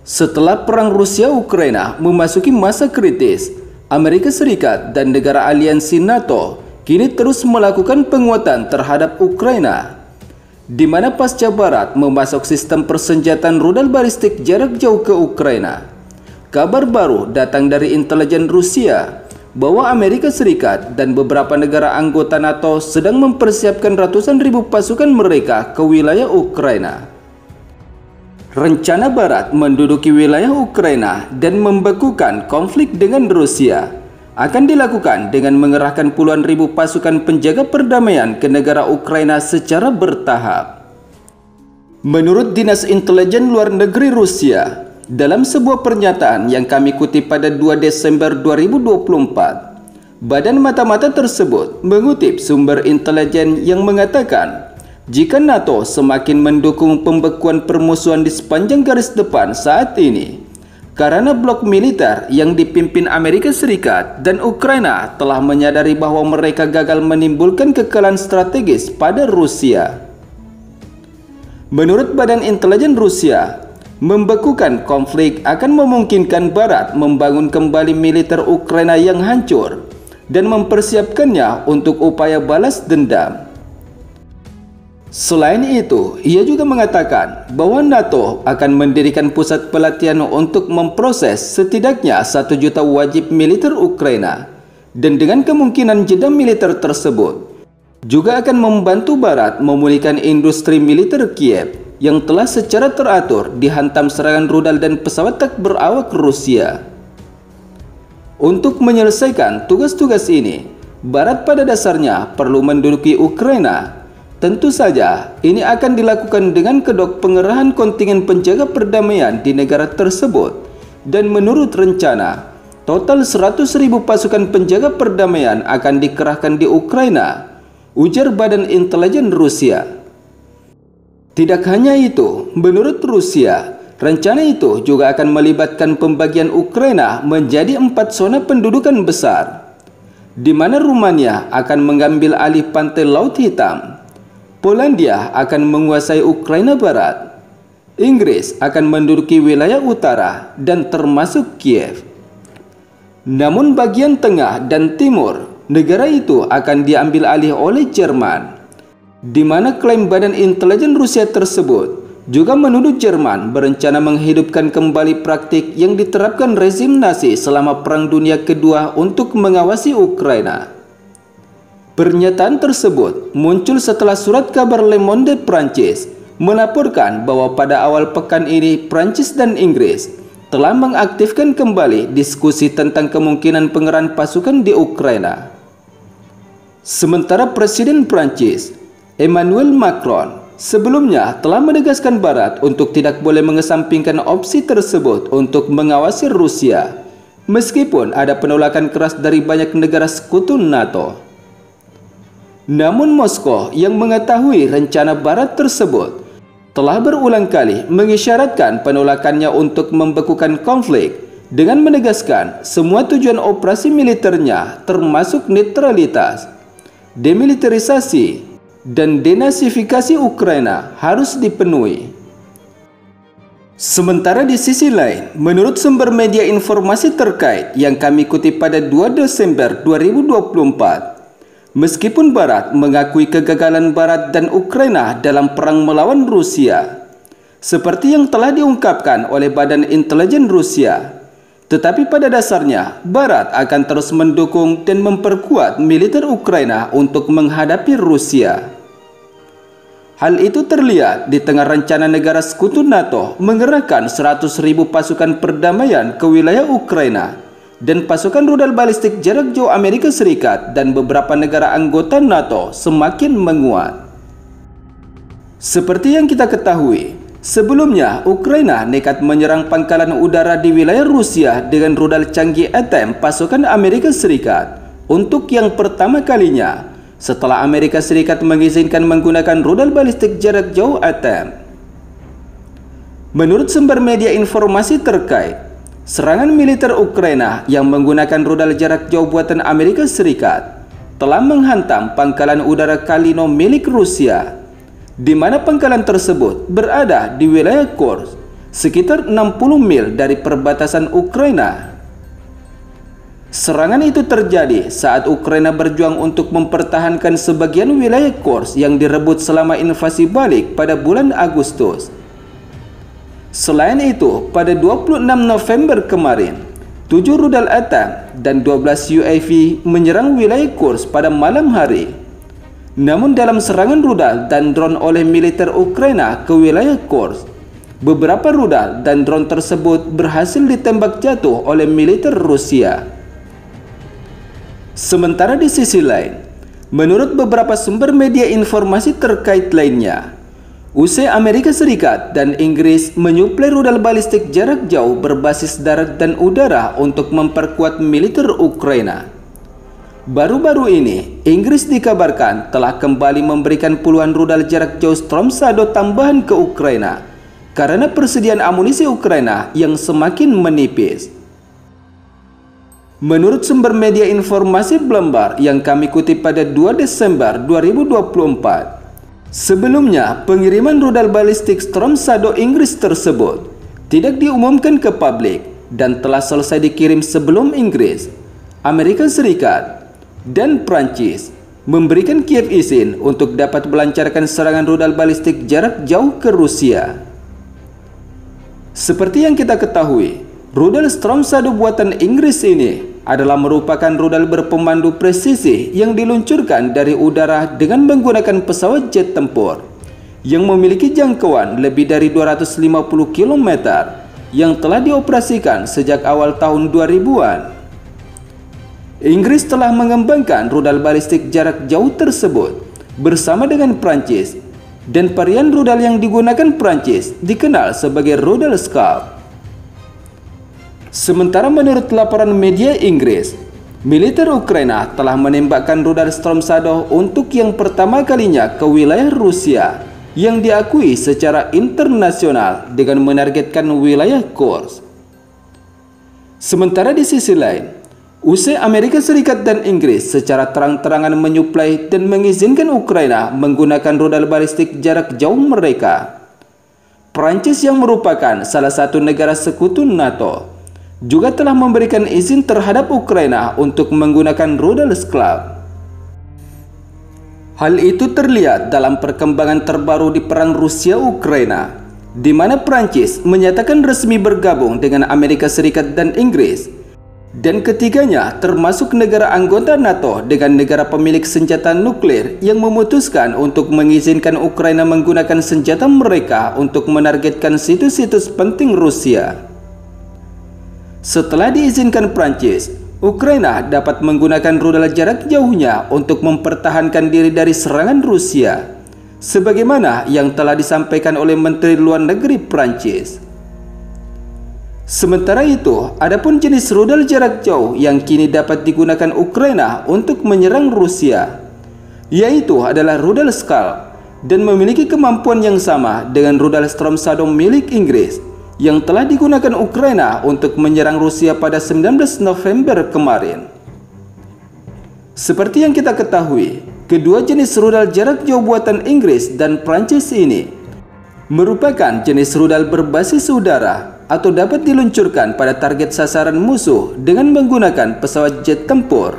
Setelah perang Rusia-Ukraina memasuki masa kritis, Amerika Serikat dan negara aliansi NATO kini terus melakukan penguatan terhadap Ukraina, di mana pasca Barat memasok sistem persenjataan rudal balistik jarak jauh ke Ukraina. Kabar baru datang dari intelijen Rusia bahwa Amerika Serikat dan beberapa negara anggota NATO sedang mempersiapkan ratusan ribu pasukan mereka ke wilayah Ukraina. Rencana Barat menduduki wilayah Ukraina dan membekukan konflik dengan Rusia akan dilakukan dengan mengerahkan puluhan ribu pasukan penjaga perdamaian ke negara Ukraina secara bertahap. Menurut Dinas Intelijen Luar Negeri Rusia, dalam sebuah pernyataan yang kami kutip pada 2 Desember 2024, Badan Mata-Mata tersebut mengutip sumber intelijen yang mengatakan, jika NATO semakin mendukung pembekuan permusuhan di sepanjang garis depan saat ini, karena blok militer yang dipimpin Amerika Serikat dan Ukraina telah menyadari bahwa mereka gagal menimbulkan kekalahan strategis pada Rusia. Menurut Badan Intelijen Rusia, membekukan konflik akan memungkinkan Barat membangun kembali militer Ukraina yang hancur dan mempersiapkannya untuk upaya balas dendam. Selain itu, ia juga mengatakan bahwa NATO akan mendirikan pusat pelatihan untuk memproses setidaknya 1 juta wajib militer Ukraina, dan dengan kemungkinan jeda militer tersebut juga akan membantu Barat memulihkan industri militer Kiev yang telah secara teratur dihantam serangan rudal dan pesawat tak berawak Rusia. Untuk menyelesaikan tugas-tugas ini, Barat pada dasarnya perlu menduduki Ukraina. Tentu saja, ini akan dilakukan dengan kedok pengerahan kontingen penjaga perdamaian di negara tersebut, dan menurut rencana, total 100.000 pasukan penjaga perdamaian akan dikerahkan di Ukraina, ujar Badan Intelijen Rusia. Tidak hanya itu, menurut Rusia, rencana itu juga akan melibatkan pembagian Ukraina menjadi 4 zona pendudukan besar, di mana Rumania akan mengambil alih pantai Laut Hitam, Polandia akan menguasai Ukraina Barat, Inggris akan menduduki wilayah utara dan termasuk Kiev. Namun bagian tengah dan timur negara itu akan diambil alih oleh Jerman, di mana klaim Badan Intelijen Rusia tersebut juga menuduh Jerman berencana menghidupkan kembali praktik yang diterapkan rezim Nazi selama Perang Dunia Kedua untuk mengawasi Ukraina. Pernyataan tersebut muncul setelah surat kabar Le Monde Prancis melaporkan bahwa pada awal pekan ini Prancis dan Inggris telah mengaktifkan kembali diskusi tentang kemungkinan pengerahan pasukan di Ukraina. Sementara Presiden Prancis, Emmanuel Macron, sebelumnya telah menegaskan Barat untuk tidak boleh mengesampingkan opsi tersebut untuk mengawasi Rusia, meskipun ada penolakan keras dari banyak negara sekutu NATO. Namun Moskow yang mengetahui rencana Barat tersebut telah berulang kali mengisyaratkan penolakannya untuk membekukan konflik dengan menegaskan semua tujuan operasi militernya termasuk netralitas, demilitarisasi, dan denasifikasi Ukraina harus dipenuhi. Sementara di sisi lain, menurut sumber media informasi terkait yang kami kutip pada 2 Desember 2024, meskipun Barat mengakui kegagalan Barat dan Ukraina dalam perang melawan Rusia, seperti yang telah diungkapkan oleh Badan Intelijen Rusia, tetapi pada dasarnya Barat akan terus mendukung dan memperkuat militer Ukraina untuk menghadapi Rusia. Hal itu terlihat di tengah rencana negara sekutu NATO mengerahkan 100.000 pasukan perdamaian ke wilayah Ukraina, dan pasukan rudal balistik jarak jauh Amerika Serikat dan beberapa negara anggota NATO semakin menguat. Seperti yang kita ketahui, sebelumnya Ukraina nekat menyerang pangkalan udara di wilayah Rusia dengan rudal canggih ATACMS pasukan Amerika Serikat untuk yang pertama kalinya setelah Amerika Serikat mengizinkan menggunakan rudal balistik jarak jauh ATACMS. Menurut sumber media informasi terkait, serangan militer Ukraina yang menggunakan rudal jarak jauh buatan Amerika Serikat telah menghantam pangkalan udara Kalino milik Rusia, di mana pangkalan tersebut berada di wilayah Kursk, sekitar 60 mil dari perbatasan Ukraina. Serangan itu terjadi saat Ukraina berjuang untuk mempertahankan sebagian wilayah Kursk yang direbut selama invasi balik pada bulan Agustus. Selain itu, pada 26 November kemarin, 7 rudal atom dan 12 UAV menyerang wilayah Kursk pada malam hari. Namun dalam serangan rudal dan drone oleh militer Ukraina ke wilayah Kursk, beberapa rudal dan drone tersebut berhasil ditembak jatuh oleh militer Rusia. Sementara di sisi lain, menurut beberapa sumber media informasi terkait lainnya, usai Amerika Serikat dan Inggris menyuplai rudal balistik jarak jauh berbasis darat dan udara untuk memperkuat militer Ukraina. Baru-baru ini, Inggris dikabarkan telah kembali memberikan puluhan rudal jarak jauh Storm Shadow tambahan ke Ukraina karena persediaan amunisi Ukraina yang semakin menipis. Menurut sumber media informasi Bloomberg yang kami kutip pada 2 Desember 2024, sebelumnya, pengiriman rudal balistik Storm Shadow Inggris tersebut tidak diumumkan ke publik dan telah selesai dikirim sebelum Inggris, Amerika Serikat, dan Prancis memberikan Kiev izin untuk dapat melancarkan serangan rudal balistik jarak jauh ke Rusia. Seperti yang kita ketahui, rudal Storm Shadow buatan Inggris ini adalah merupakan rudal berpemandu presisi yang diluncurkan dari udara dengan menggunakan pesawat jet tempur yang memiliki jangkauan lebih dari 250 km yang telah dioperasikan sejak awal tahun 2000-an. Inggris telah mengembangkan rudal balistik jarak jauh tersebut bersama dengan Prancis, dan varian rudal yang digunakan Prancis dikenal sebagai rudal Scalp. Sementara menurut laporan media Inggris, militer Ukraina telah menembakkan rudal Storm Shadow untuk yang pertama kalinya ke wilayah Rusia yang diakui secara internasional dengan menargetkan wilayah Kursk. Sementara di sisi lain, usai Amerika Serikat dan Inggris secara terang-terangan menyuplai dan mengizinkan Ukraina menggunakan rudal balistik jarak jauh mereka, Prancis yang merupakan salah satu negara sekutu NATO juga telah memberikan izin terhadap Ukraina untuk menggunakan rudal Scalp. Hal itu terlihat dalam perkembangan terbaru di perang Rusia-Ukraina, di mana Prancis menyatakan resmi bergabung dengan Amerika Serikat dan Inggris, dan ketiganya termasuk negara anggota NATO dengan negara pemilik senjata nuklir yang memutuskan untuk mengizinkan Ukraina menggunakan senjata mereka untuk menargetkan situs-situs penting Rusia. Setelah diizinkan Prancis, Ukraina dapat menggunakan rudal jarak jauhnya untuk mempertahankan diri dari serangan Rusia, sebagaimana yang telah disampaikan oleh Menteri Luar Negeri Prancis. Sementara itu, adapun jenis rudal jarak jauh yang kini dapat digunakan Ukraina untuk menyerang Rusia, yaitu adalah rudal Scalp, dan memiliki kemampuan yang sama dengan rudal Storm Shadow milik Inggris yang telah digunakan Ukraina untuk menyerang Rusia pada 19 November kemarin. Seperti yang kita ketahui, kedua jenis rudal jarak jauh buatan Inggris dan Prancis ini merupakan jenis rudal berbasis udara atau dapat diluncurkan pada target sasaran musuh dengan menggunakan pesawat jet tempur.